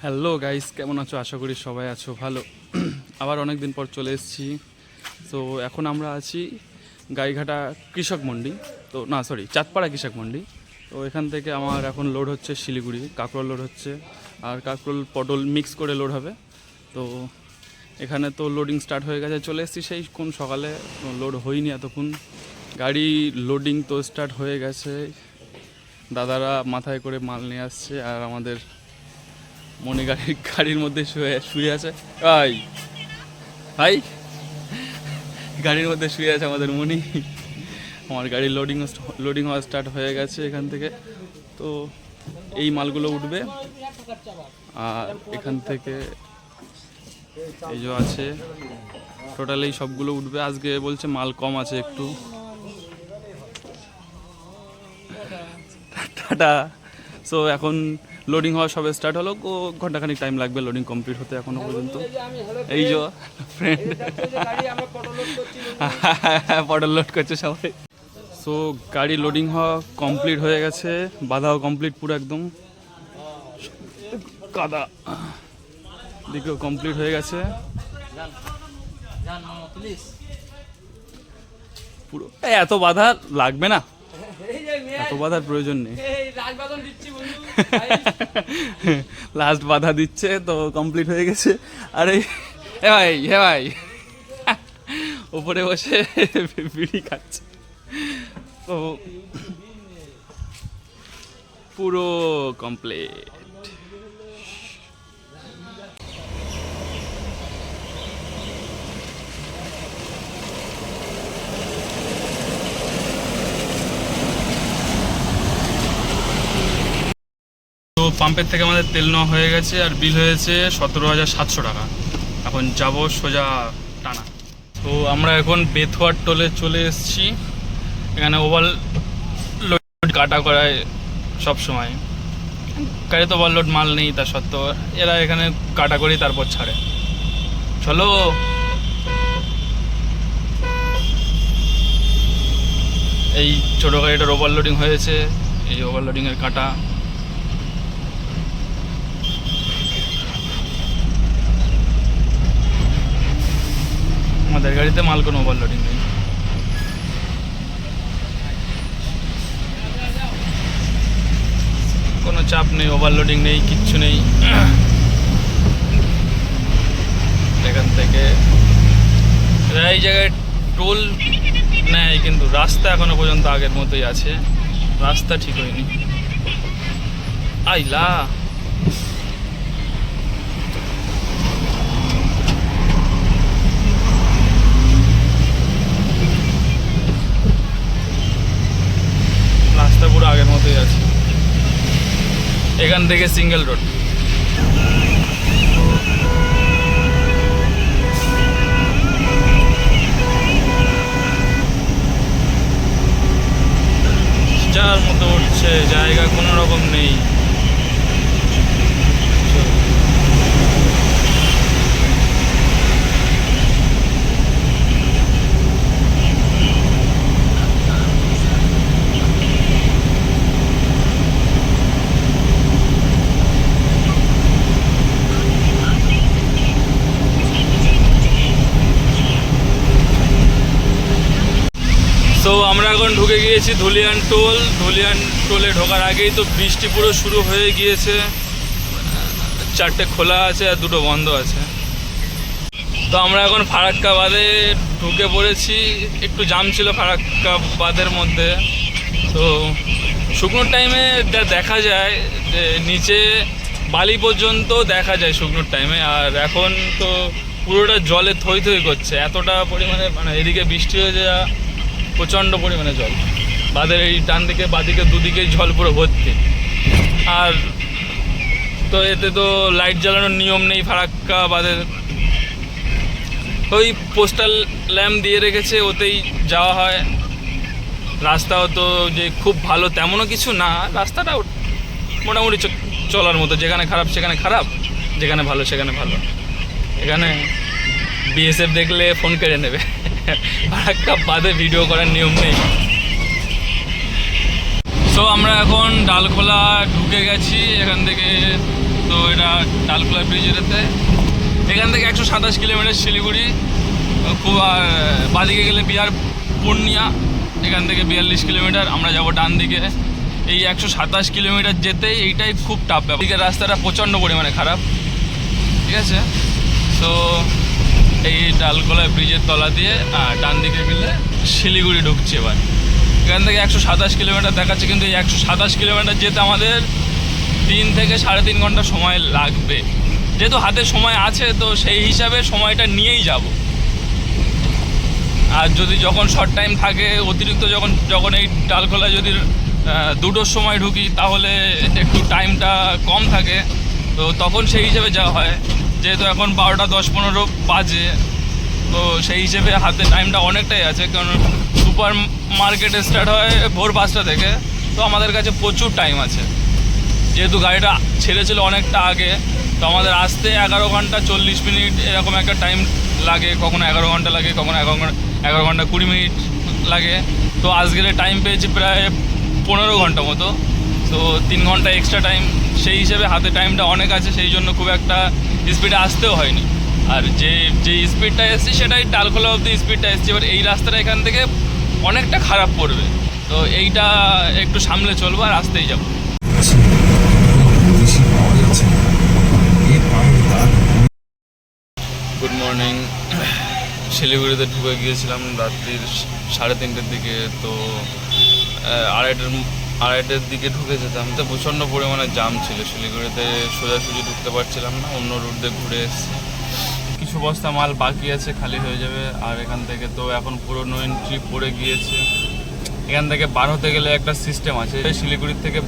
Hello guys, কেমন আছো? আশা করি সবাই আছো ভালো। আবার অনেক দিন পর চলে এসেছি। তো এখন আমরা আছি গাইঘাটা কৃষক মন্ডি, তো না সরি চাঁদপাড়া কৃষক মন্ডি। তো এখান থেকে আমার এখন লোড হচ্ছে শিলিগুড়ি, কাঁকরোল লোড হচ্ছে, আর কাঁকরোল পটল মিক্স করে লোড হবে। তো এখানে তো লোডিং স্টার্ট হয়ে গেছে, চলে এসেছি সেই কোন সকালে, লোড হয়নি এতক্ষণ। গাড়ি লোডিং তো স্টার্ট হয়ে গেছে, দাদারা মাথায় করে মাল নিয়ে আসছে, আর আমাদের মনে গাড়ির মধ্যে শুয়ে আছে। ভাই ভাই গাড়ির মধ্যে শুয়ে আছে আমাদের মনি। আমার গাড়ির লোডিং হওয়া স্টার্ট হয়ে গেছে এখান থেকে। তো এই মালগুলো উঠবে, আর এখান থেকে এই যে আছে টোটাল এই সবগুলো উঠবে। আজকে বলছে মাল কম আছে একটু। টাটা। সো এখন লোডিং হওয়া সবে স্টার্ট হলো, ঘন্টাখানিক টাইম লাগবে লোডিং কমপ্লিট হতে এখনো পর্যন্ত। এই যে ফ্রেন্ড পটল লোড করছে সবাই। সো গাড়ি লোডিং হওয়া কমপ্লিট হয়ে গেছে, বাধাও কমপ্লিট পুরো একদম কাদা দিকেও কমপ্লিট হয়ে গেছে পুরো। এত বাধা লাগবে না, এত বাধার প্রয়োজন নেই। লাস্ট বাধা দিচ্ছে তো কমপ্লিট হয়ে গেছে। আরে হে ভাই উপরে বসে বিড়ি খাচ্ছে। তো পুরো কমপ্লিট। তো পাম্পের থেকে আমাদের তেল নেওয়া হয়ে গেছে, আর বিল হয়েছে 17,700 টাকা। এখন যাব সোজা টানা। তো আমরা এখন বেথুয়ার টোলে চলে এসেছি। এখানে ওভারলোড কাটা করায় সব সময়, গাড়িতে ওভারলোড মাল নেই, তা সত্ত্বেও এরা এখানে কাটা করি তারপর ছাড়ে। চলো এই ছোটো গাড়িটার ওভারলোডিং হয়েছে, এই ওভারলোডিংয়ের কাটা। আমাদের গাড়িতে মাল কোনো ওভারলোডিং নেই। কোনো চাপ নেই, ওভারলোডিং নেই, কিচ্ছু নেই। এখান থেকে এই জায়গায় টোল নেয়, কিন্তু রাস্তা এখনো পর্যন্ত আগের মতোই আছে, রাস্তা ঠিক হয়নি। আইলা রাস্তা পুরো আগের মতোই আছে। এখান থেকে সিঙ্গেল রোড। যার মতো উঠছে, জায়গা কোনো রকম নেই। তো আমরা এখন ঢুকে গিয়েছি ধুলিয়ান টোলে ঢোকার আগেই তো বৃষ্টি পুরো শুরু হয়ে গিয়েছে। 4টে খোলা আছে আর 2টো বন্ধ আছে। তো আমরা এখন ফারাক্কা বাঁধে ঢুকে পড়েছি। একটু জাম ছিল ফারাক্কা বাঁধের মধ্যে। তো শুকনোর টাইমে যা দেখা যায় যে নিচে বালি পর্যন্ত দেখা যায় শুকনোর টাইমে, আর এখন তো পুরোটা জলে থই থই করছে, এতটা পরিমাণে, মানে এদিকে বৃষ্টি হয়ে যা প্রচণ্ড পরিমাণে জল। বাঁধের এই ডান দিকে বাঁদিকে দুদিকেই জল পুরো ভর্তি। আর তো এতে তো লাইট জ্বালানোর নিয়ম নেই ফারাক্কা বাঁধের, ওই পোস্টাল ল্যাম্প দিয়ে রেখেছে, ওতেই যাওয়া হয়। রাস্তাও তো যে খুব ভালো তেমনও কিছু না, রাস্তাটা মোটামুটি চলার মতো, যেখানে খারাপ সেখানে খারাপ, যেখানে ভালো সেখানে ভালো। এখানে বিএসএফ দেখলে ফোন কেড়ে নেবে, ফারাক্কা বাদে ভিডিও করার নিয়ম নেই। সো আমরা এখন ডালখোলা ঢুকে গেছি এখান থেকে। তো তো এটা ডালখোলা ব্রিজের এতে এখান থেকে 127 কিলোমিটার শিলিগুড়ি, খুব আর বাদিকে গেলে বিহার পূর্ণিয়া, এখান থেকে 42 কিলোমিটার। আমরা যাব ডান দিকে। এই 127 কিলোমিটার যেতেই এইটাই খুব টাফ ব্যাপার। দিকের রাস্তাটা প্রচণ্ড পরিমাণে খারাপ, ঠিক আছে। তো এই ডালখোলা ব্রিজের তলা দিয়ে ডান দিকে গেলে শিলিগুড়ি ঢুকছে। এবার এখান থেকে 127 কিলোমিটার দেখাচ্ছে, কিন্তু এই 127 কিলোমিটার যেতে আমাদের 3 থেকে 3.5 ঘন্টা সময় লাগবে। যেহেতু হাতে সময় আছে তো সেই হিসাবে সময়টা নিয়েই যাব। আর যদি যখন শর্ট টাইম থাকে, অতিরিক্ত যখন এই ডালখোলা যদি 2টোর সময় ঢুকি তাহলে একটু টাইমটা কম থাকে, তো তখন সেই হিসেবে যাওয়া হয়। যেহেতু এখন 12টা 10-15 বাজে, তো সেই হিসেবে হাতে টাইমটা অনেকটাই আছে, কারণ সুপার মার্কেটে স্টার্ট হয় ভোর 5টা থেকে। তো আমাদের কাছে প্রচুর টাইম আছে, যেহেতু গাড়িটা ছেড়েছিল অনেকটা আগে। তো আমাদের আসতে 11 ঘন্টা 40 মিনিট এরকম একটা টাইম লাগে, কখনো 11 ঘন্টা লাগে, কখনো 11 ঘন্টা 20 মিনিট লাগে। তো আজকের টাইম পেয়েছি প্রায় 15 ঘন্টা মতো, তো 3 ঘন্টা এক্সট্রা টাইম। সেই হিসেবে হাতে টাইমটা অনেক আছে, সেই জন্য খুব একটা স্পিডে আসতেও হয়নি। আর যে স্পিডটা এসেছি সেটাই ডালখোলা অবধি স্পিডটা এসেছি। এবার এই রাস্তাটা এখান থেকে অনেকটা খারাপ পড়বে, তো এইটা একটু সামলে চলবো আর আসতেই যাবো। Good morning. শিলিগুড়িতে ঢুকে গিয়েছিলাম রাত্রির 3:30টার দিকে। তো আড়াইটার দিকে ঢুকে যেতাম, তো প্রচণ্ড পরিমাণে জাম ছিল শিলিগুড়িতে, সোজাসুজি ঢুকতে পারছিলাম না, অন্য রুট দিয়ে ঘুরে এসেছি। কিছু বস্তা মাল বাকি আছে, খালি হয়ে যাবে। আর এখান থেকে তো এখন পুরো নো এন্ট্রি পড়ে গিয়েছে। এখান থেকে বার হতে গেলে একটা সিস্টেম আছে, শিলিগুড়ির থেকে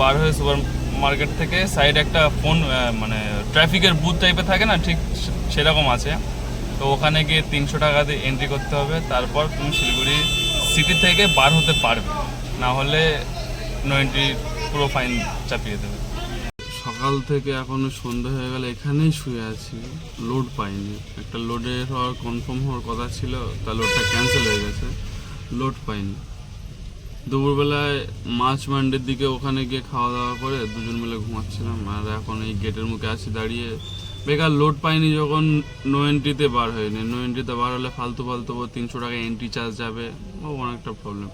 বার হয়ে সুপার মার্কেট থেকে সাইড একটা ফোন মানে ট্রাফিকের বুথ টাইপের থাকে না, ঠিক সেরকম আছে। তো ওখানে গিয়ে 300 টাকা দিয়ে এন্ট্রি করতে হবে, তারপর তুমি শিলিগুড়ি সিটি থেকে বার হতে পারবে, না হলে নো এন্ট্রি পুরো ফাইন চাপিয়ে দেবে। সকাল থেকে এখনো সন্ধ্যা হয়ে গেলে এখানেই শুয়ে আছি, লোড পাইনি। একটা লোডের হওয়ার কনফার্ম হওয়ার কথা ছিল, তা লোডটা ক্যান্সেল হয়ে গেছে, লোড পাইনি। দুপুরবেলায় মাছ মান্ডির দিকে ওখানে গিয়ে খাওয়া দাওয়া করে দুজন মিলে ঘুমাচ্ছিলাম, আর এখন এই গেটের মুখে আছি দাঁড়িয়ে। বেকার লোড পাইনি যখন নো এন্ট্রিতে বার হয়নি। নো এন্ট্রিতে বার হলে ফালতু 300 টাকা এন্ট্রি চার্জ যাবে, ও অনেকটা প্রবলেম।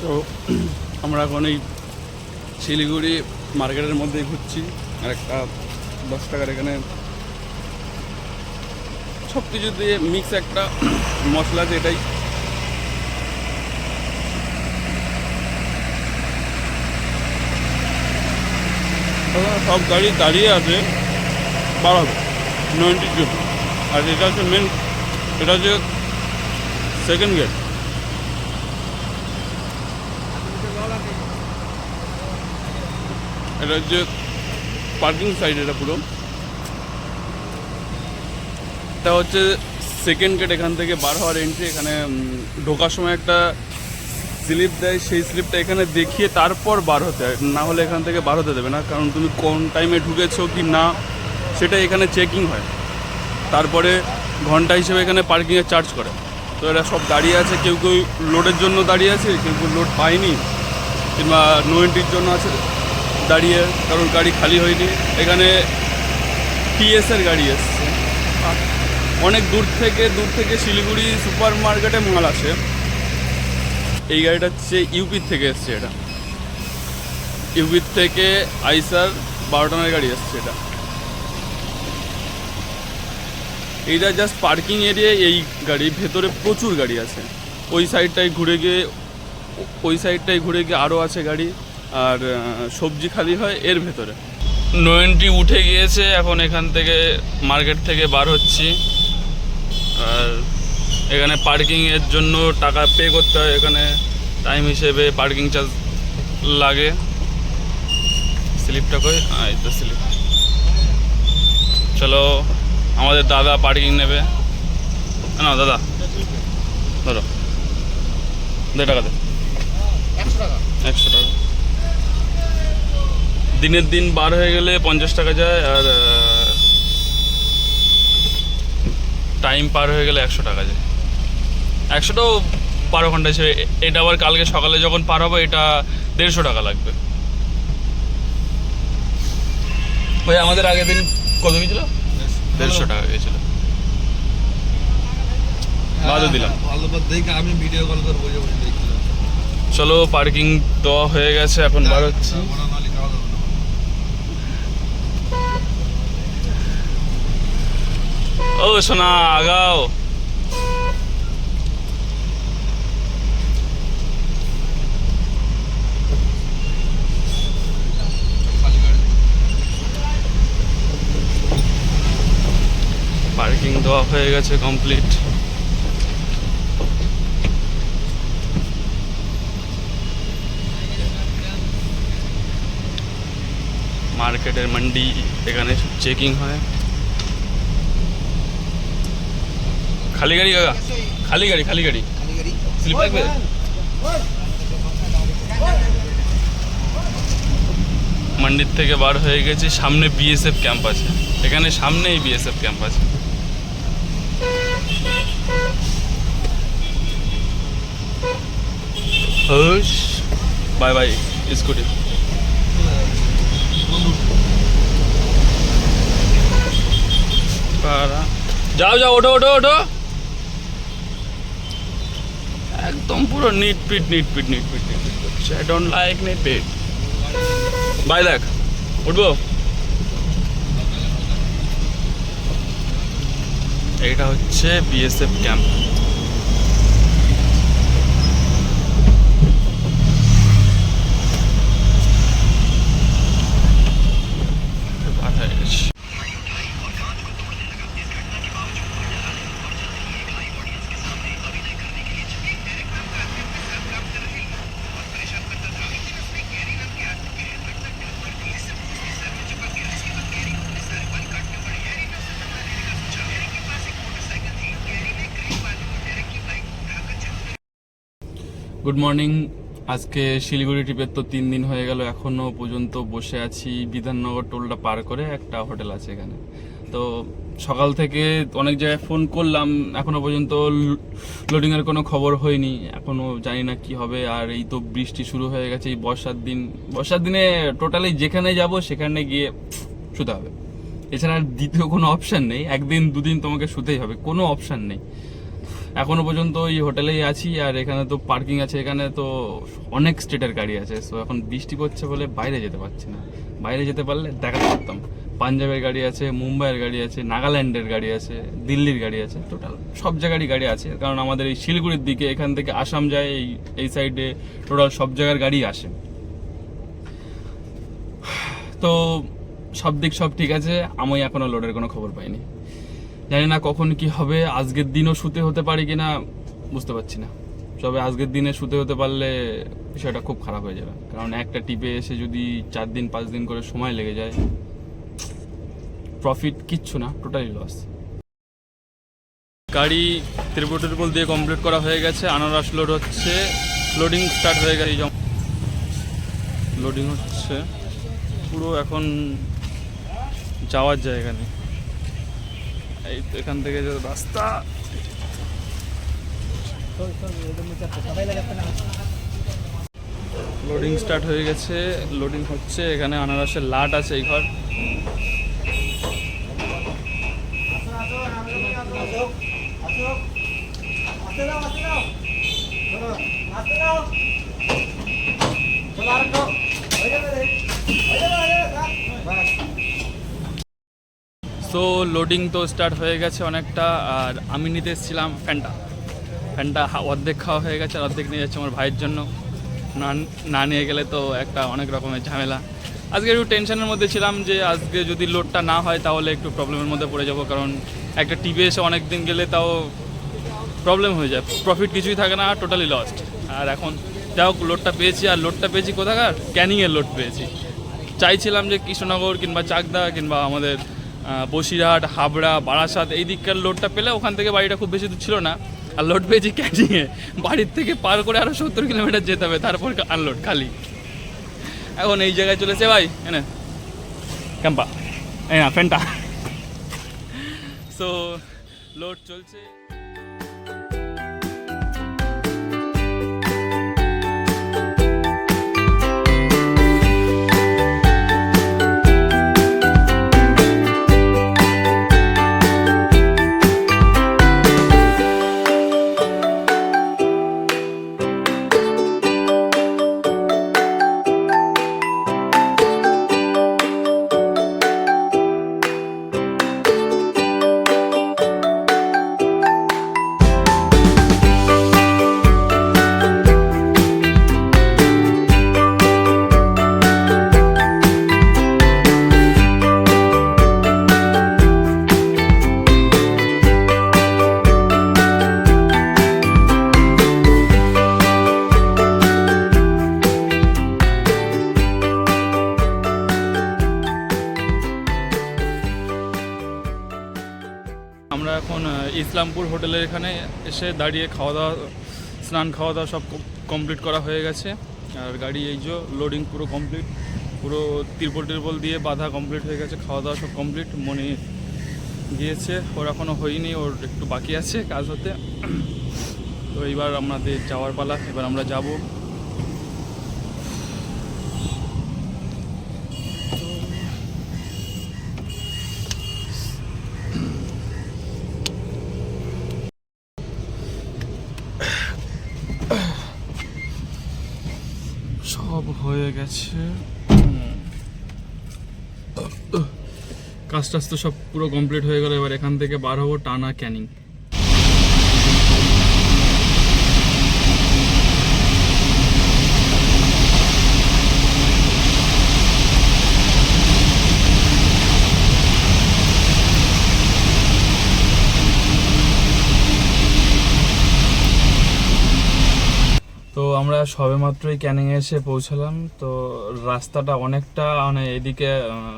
তো আমরা এখন এই শিলিগুড়ি মার্কেটের মধ্যেই ঘুরছি, আর একটা 10 টাকার এখানে সব কিছু দিয়ে মিক্স একটা মশলা আছে, এটাই। সব গাড়ি দাঁড়িয়ে আছে বার হবে নো এন্ট্রির জন্য। আর এটা হচ্ছে মেন, এটা হচ্ছে সেকেন্ড গেট। এটা হচ্ছে পার্কিং সাইড, এটা পুরো এটা হচ্ছে সেকেন্ড গেট। এখান থেকে বার হওয়ার এন্ট্রি। এখানে ঢোকার সময় একটা স্লিপ দেয়, সেই স্লিপটা এখানে দেখিয়ে তারপর বার হতে হয়, না হলে এখান থেকে বার হতে দেবে না। কারণ তুমি কোন টাইমে ঢুকেছো কি না সেটা এখানে চেকিং হয়, তারপরে ঘন্টা হিসেবে এখানে পার্কিংয়ের চার্জ করে। তো এরা সব দাঁড়িয়ে আছে, কেউ কেউ লোডের জন্য দাঁড়িয়ে আছে, কেউ কেউ লোড পায়নি, কিংবা নো এন্ট্রির জন্য আছে দাঁড়িয়ে, কারণ গাড়ি খালি হয়নি। এখানে টিএসের গাড়ি এসছে, অনেক দূর থেকে শিলিগুড়ি সুপার মার্কেটে মাল আসে। এই গাড়িটা হচ্ছে ইউপির থেকে এসছে, এটা ইউপির থেকে আইসার 12 টনের গাড়ি এসছে। এইটা জাস্ট পার্কিং এরিয়ায় এই গাড়ি, ভেতরে প্রচুর গাড়ি আছে। ওই সাইডটাই ঘুরে গিয়ে আরও আছে গাড়ি, আর সবজি খালি হয় এর ভেতরে। নো এন্ট্রি উঠে গিয়েছে, এখন এখান থেকে মার্কেট থেকে বার হচ্ছি। আর এখানে পার্কিংয়ের জন্য টাকা পে করতে হয়, এখানে টাইম হিসেবে পার্কিং চার্জ লাগে। স্লিপটা করে এই তো স্লিপ। চলো, আমাদের দাদা পার্কিং নেবে না। দাদা ধরো, 2 টাকা দে, 100 টাকা। দিনের দিন বার হয়ে গেলে 50 টাকা যায়, আর টাইম পার হয়ে গেলে 100 টাকা যায়। 100টাও 12 ঘন্টা হিসেবে। এটা আবার কালকে সকালে যখন পার হবে এটা 150 টাকা লাগবে। ওই আমাদের আগের দিন কত গেছিল? 150 টাকা গেছিল। বাদও দিলাম। আমি ভিডিও কল করবো। চলো পার্কিং দেওয়া হয়ে গেছে, এখন বার হচ্ছি। ও সোনা আগাও। পার্কিং দেওয়া হয়ে গেছে কমপ্লিট। মার্কেটের মান্ডি, এখানে চেকিং হয়। খালি গাড়ি কাকা, খালি গাড়ি, খালি গাড়ি। স্লিপ লাগবে? মান্ডির থেকে বার হয়ে গেছে, সামনে বিএসএফ ক্যাম্প আছে, এখানে সামনেই বিএসএফ ক্যাম্প আছে। Bye bye scooty. যাও যাও, ওঠো ওঠো ওঠো। একদম পুরো নিট পিট নিট পিট নিট পিট নিট পিট করছে। আই ডোন্ট লাইক নিট পিট। বাই দেখ, উঠবো। এটা হচ্ছে বিএসএফ ক্যাম্প। Good morning. আজকে শিলিগুড়ি ট্রিপের তো 3 দিন হয়ে গেল, এখনও পর্যন্ত বসে আছি বিধাননগর টোলটা পার করে। একটা হোটেল আছে এখানে, তো সকাল থেকে অনেক জায়গায় ফোন করলাম, এখনও পর্যন্ত লোডিংয়ের কোনো খবর হয়নি। এখনও জানি না কি হবে। আর এই তো বৃষ্টি শুরু হয়ে গেছে এই বর্ষার দিনে টোটালি যেখানে যাব সেখানে গিয়ে শুতে হবে, এছাড়া আর দ্বিতীয় কোনো অপশান নেই। একদিন দুদিন তোমাকে শুতেই হবে, কোনো অপশান নেই। এখনো পর্যন্ত এই হোটেলেই আছি। আর এখানে তো পার্কিং আছে, এখানে তো অনেক স্টেটের গাড়ি আছে। সো এখন বৃষ্টি পড়ছে বলে বাইরে যেতে পারছি না। বাইরে যেতে পারলে দেখাতে পারতাম। পাঞ্জাবের গাড়ি আছে, মুম্বাইয়ের গাড়ি আছে, নাগাল্যান্ডের গাড়ি আছে, দিল্লির গাড়ি আছে, টোটাল সব জায়গারই গাড়ি আছে। কারণ আমাদের এই শিলিগুড়ির দিকে, এখান থেকে আসাম যায় এই সাইডে, টোটাল সব জায়গার গাড়ি আসে। তো সব দিক সব ঠিক আছে। আমি এখনো লোডের কোনো খবর পাইনি, জানি না কখন কি হবে। আজকের দিনও শুতে হতে পারি কিনা বুঝতে পারছি না। তবে আজকের দিনে শুতে হতে পারলে বিষয়টা খুব খারাপ হয়ে যাবে, কারণ একটা টিপে এসে যদি 4 দিন 5 দিন করে সময় লেগে যায়, প্রফিট কিচ্ছু না, টোটালি লস। গাড়ি ত্রিপুল দিয়ে কমপ্লিট করা হয়ে গেছে। আনারস লোড হচ্ছে, লোডিং স্টার্ট হয়ে গেছে। লোডিং হচ্ছে পুরো, এখন যাওয়ার জায়গা নেই। এই তো এখান থেকে যে রাস্তা, লোডিং স্টার্ট হয়ে গেছে, লোডিং হচ্ছে। এখানে আনারসের লাট আছে এই ঘর। সো লোডিং তো স্টার্ট হয়ে গেছে অনেকটা। আর আমি নিতে এসেছিলাম ফ্যানটা অর্ধেক খাওয়া হয়ে গেছে, আর অর্ধেক নিয়ে যাচ্ছে আমার ভাইয়ের জন্য। না নিয়ে গেলে তো একটা অনেক রকমের ঝামেলা। আজকে একটু টেনশনের মধ্যে ছিলাম যে আজকে যদি লোডটা না হয় তাহলে একটু প্রবলেমের মধ্যে পড়ে যাব, কারণ একটা টিভি এসে অনেক দিন গেলে তাও প্রবলেম হয়ে যায়, প্রফিট কিছুই থাকে না, টোটালি লস্ট। আর এখন যাই হোক লোডটা পেয়েছি, আর লোডটা পেয়েছি কোথাকার, ক্যানিংয়ের লোড পেয়েছি। চাইছিলাম যে কৃষ্ণনগর কিংবা চাকদা কিংবা আমাদের বসিরহাট, হাবড়া, বারাসাত এই দিককার লোডটা পেলে ওখান থেকে বাড়িটা খুব বেশি দূর ছিল না। আর লোড পেয়েছি ক্যানিংয়ে, বাড়ির থেকে পার করে আরও 70 কিলোমিটার যেতে হবে, তারপর আনলোড খালি। এখন এই জায়গায় চলেছে ভাই, এনে ক্যাম্পা, এই না ফ্যানটা। সো লোড চলছে। ইসলামপুর হোটেলের এখানে এসে দাঁড়িয়ে খাওয়া দাওয়া, স্নান খাওয়া দাওয়া সব কমপ্লিট করা হয়ে গেছে। আর গাড়ি এই যে লোডিং পুরো কমপ্লিট, পুরো তিরপল দিয়ে বাঁধা কমপ্লিট হয়ে গেছে, খাওয়া দাওয়া সব কমপ্লিট। মনি গিয়েছে, ওর এখনও হয়নি, ওর একটু বাকি আছে কাজ হতে। তো এইবার আমাদের যাওয়ার পালা, এবার আমরা যাব। সব হয়ে গেছে, কাজ টাজ তো সব পুরো কমপ্লিট হয়ে গেল। এবার এখান থেকে বার হবো টানা ক্যানিং। তো আমরা সবেমাত্রই ক্যানিংয়ে এসে পৌঁছালাম। তো রাস্তাটা অনেকটা মানে এদিকে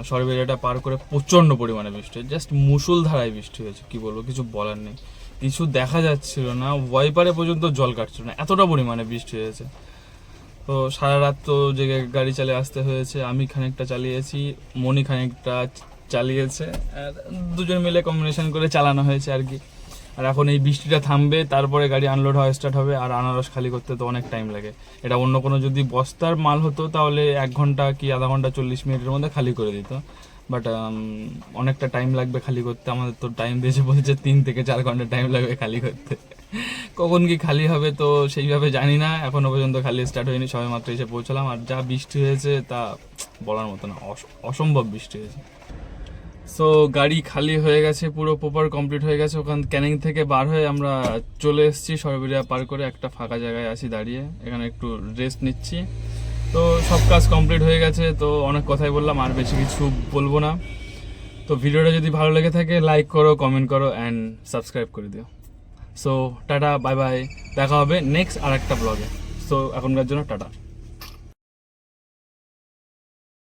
সরবেরিয়াটা পার করে প্রচণ্ড পরিমাণে বৃষ্টি, জাস্ট মুষলধারায় বৃষ্টি হয়েছে। কি বলবো, কিছু বলার নেই, কিছু দেখা যাচ্ছিল না, ওয়াইপারে পর্যন্ত জল কাটছিল না, এতটা পরিমাণে বৃষ্টি হয়েছে। তো সারা রাত তো জেগে গাড়ি চালিয়ে আসতে হয়েছে। আমি খানিকটা চালিয়েছি, মনি খানিকটা চালিয়েছে, আর দুজন মিলে কম্বিনেশন করে চালানো হয়েছে আর কি। আর এখন এই বৃষ্টিটা থামবে, তারপরে গাড়ি আনলোড হওয়া স্টার্ট হবে। আর আনারস খালি করতে তো অনেক টাইম লাগে। এটা অন্য কোনো যদি বস্তার মাল হতো তাহলে 1 ঘন্টা কি আধা ঘন্টা 40 মিনিটের মধ্যে খালি করে দিত, বাট অনেকটা টাইম লাগবে খালি করতে। আমাদের তো টাইম দিয়েছে, বলছে 3 থেকে 4 ঘন্টা টাইম লাগবে খালি করতে। কখন কি খালি হবে তো সেইভাবে জানি না, এখনো পর্যন্ত খালি স্টার্ট হয়নি, সবে মাত্র এসে পৌঁছলাম। আর যা বৃষ্টি হয়েছে তা বলার মতো না, অসম্ভব বৃষ্টি হয়েছে। সো গাড়ি খালি হয়ে গেছে, পুরো প্রপার কমপ্লিট হয়ে গেছে। ওখান ক্যানিং থেকে বার হয়ে আমরা চলে এসেছি সরবেরিয়া পার করে, একটা ফাঁকা জায়গায় আছি দাঁড়িয়ে, এখানে একটু রেস্ট নিচ্ছি। তো সব কাজ কমপ্লিট হয়ে গেছে, তো অনেক কথাই বললাম, আর বেশি কিছু বলবো না। তো ভিডিওটা যদি ভালো লেগে থাকে লাইক করো, কমেন্ট করো অ্যান্ড সাবস্ক্রাইব করে দিও। সো টাটা, বাই বাই, দেখা হবে নেক্সট আর একটা ব্লগে। সো এখনকার জন্য টাটা।